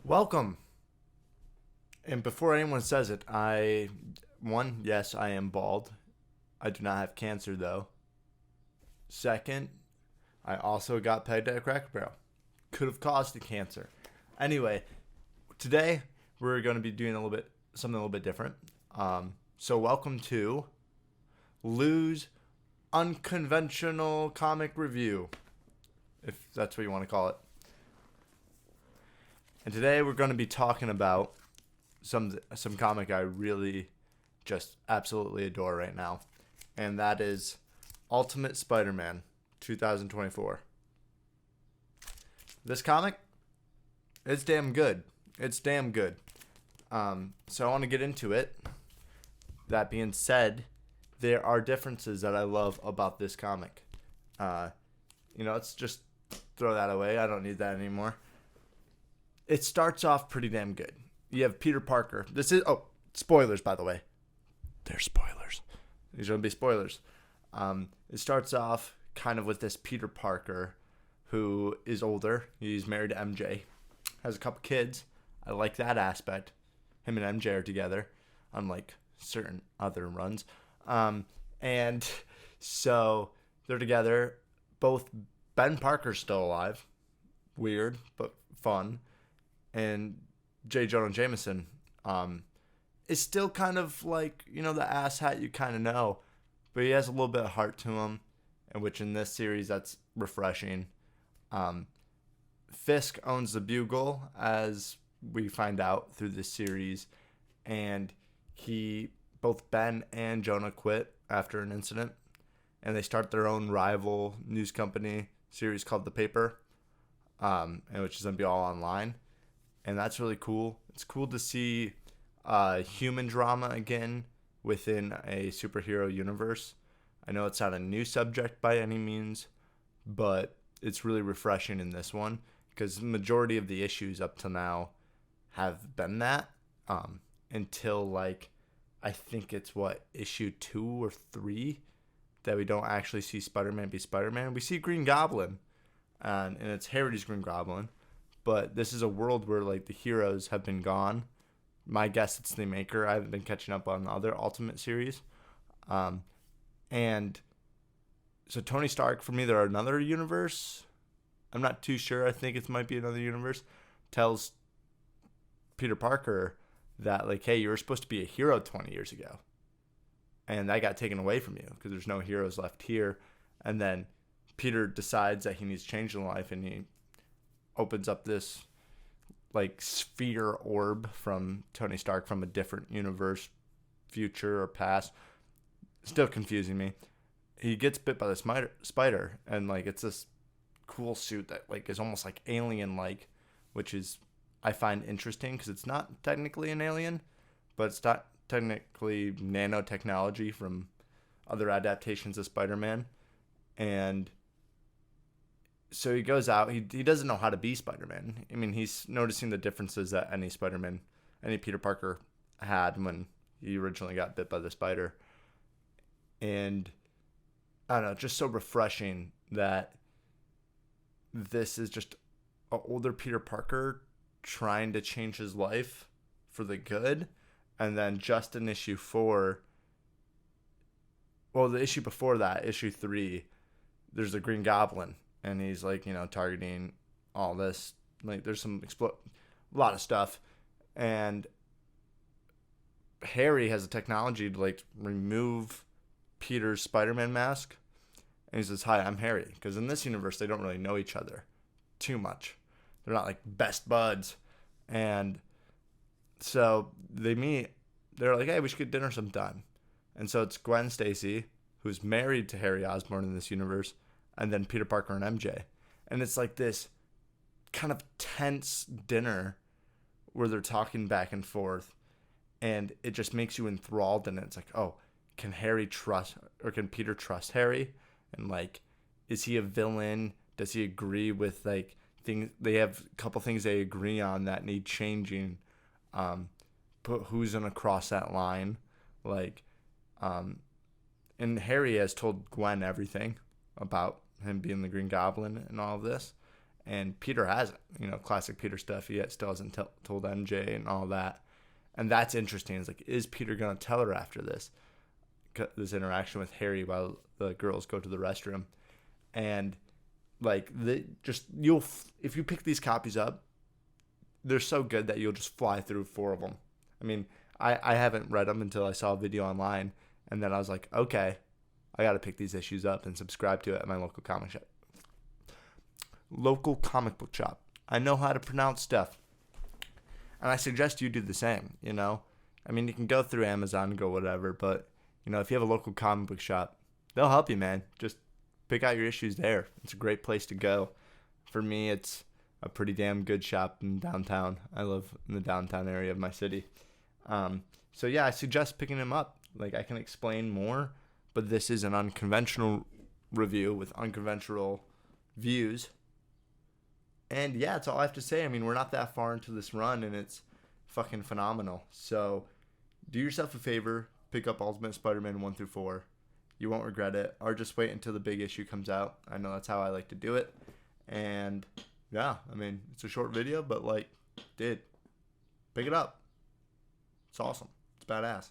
Welcome. And before anyone says it, yes, I am bald. I do not have cancer though. Second, I also got pegged at a Cracker Barrel. Could have caused the cancer. Anyway, today we're going to be doing something a little bit different. So welcome to Lou's Unconventional Comic Review, if that's what you want to call it. And today we're going to be talking about some comic I really just absolutely adore right now. And that is Ultimate Spider-Man 2024. This comic, it's damn good. It's damn good. So I want to get into it. That being said, there are differences that I love about this comic. Let's just throw that away. I don't need that anymore. It starts off pretty damn good. You have Peter Parker. Spoilers, by the way. They're spoilers. These are going to be spoilers. It starts off kind of with this Peter Parker who is older. He's married to MJ. Has a couple kids. I like that aspect. Him and MJ are together, unlike certain other runs. And so they're together. Both Ben Parker's still alive. Weird, but fun. And J. Jonah Jameson is still kind of like, the asshat you kind of know. But he has a little bit of heart to him, and which in this series, that's refreshing. Fisk owns the Bugle, as we find out through this series. And both Ben and Jonah quit after an incident. And they start their own rival news company series called The Paper, and which is going to be all online. And that's really cool. It's cool to see human drama again within a superhero universe. I know it's not a new subject by any means, but it's really refreshing in this one because the majority of the issues up till now have been that until I think it's issue 2 or 3 that we don't actually see Spider-Man be Spider-Man. We see Green Goblin, and it's Harry's Green Goblin. But this is a world where the heroes have been gone. My guess it's the Maker. I haven't been catching up on the other Ultimate series. And so Tony Stark, for me, there are another universe. I'm not too sure. I think it might be another universe. Tells Peter Parker that hey, you were supposed to be a hero 20 years ago. And that got taken away from you because there's no heroes left here. And then Peter decides that he needs change in life, and he opens up this sphere orb from Tony Stark from a different universe, future or past. Still confusing me. He gets bit by the spider, and it's this cool suit that is almost alien-like, which is I find interesting because it's not technically an alien, but it's not technically nanotechnology from other adaptations of Spider-Man. And so he goes out. He doesn't know how to be Spider-Man. I mean, he's noticing the differences that any Peter Parker had when he originally got bit by the spider. And I don't know, just so refreshing that this is just an older Peter Parker trying to change his life for the good. And then just in issue 4, the issue before that, issue 3, there's a Green Goblin. And he's targeting all this. There's a lot of stuff. And Harry has a technology to remove Peter's Spider-Man mask. And he says, "Hi, I'm Harry." Because in this universe, they don't really know each other too much. They're not best buds. And so they meet. They're like, "Hey, we should get dinner sometime." And so it's Gwen Stacy, who's married to Harry Osborn in this universe, and then Peter Parker and MJ. And it's this kind of tense dinner where they're talking back and forth, and it just makes you enthralled. And it's can Harry trust, or can Peter trust Harry? And is he a villain? Does he agree with things? They have a couple things they agree on that need changing. But who's gonna cross that line? And Harry has told Gwen everything about him being the Green Goblin and all of this. And Peter hasn't, classic Peter stuff. He still hasn't told MJ and all that. And that's interesting. It's like, is Peter going to tell her after this interaction with Harry while the girls go to the restroom? And like, if you pick these copies up, they're so good that you'll just fly through 4 of them. I mean, I haven't read them until I saw a video online, and then I was like, okay, I got to pick these issues up and subscribe to it at my local comic shop. Local comic book shop. I know how to pronounce stuff. And I suggest you do the same, I mean, you can go through Amazon and go whatever, but, if you have a local comic book shop, they'll help you, man. Just pick out your issues there. It's a great place to go. For me, it's a pretty damn good shop in downtown. I live in the downtown area of my city. So yeah, I suggest picking them up. Like, I can explain more, but this is an unconventional review with unconventional views. And yeah, that's all I have to say. I mean, we're not that far into this run, and it's fucking phenomenal. So do yourself a favor, pick up Ultimate Spider-Man 1 through 4. You won't regret it. Or just wait until the big issue comes out. I know that's how I like to do it. And yeah, I mean, it's a short video, but like, dude, pick it up. It's awesome. It's badass.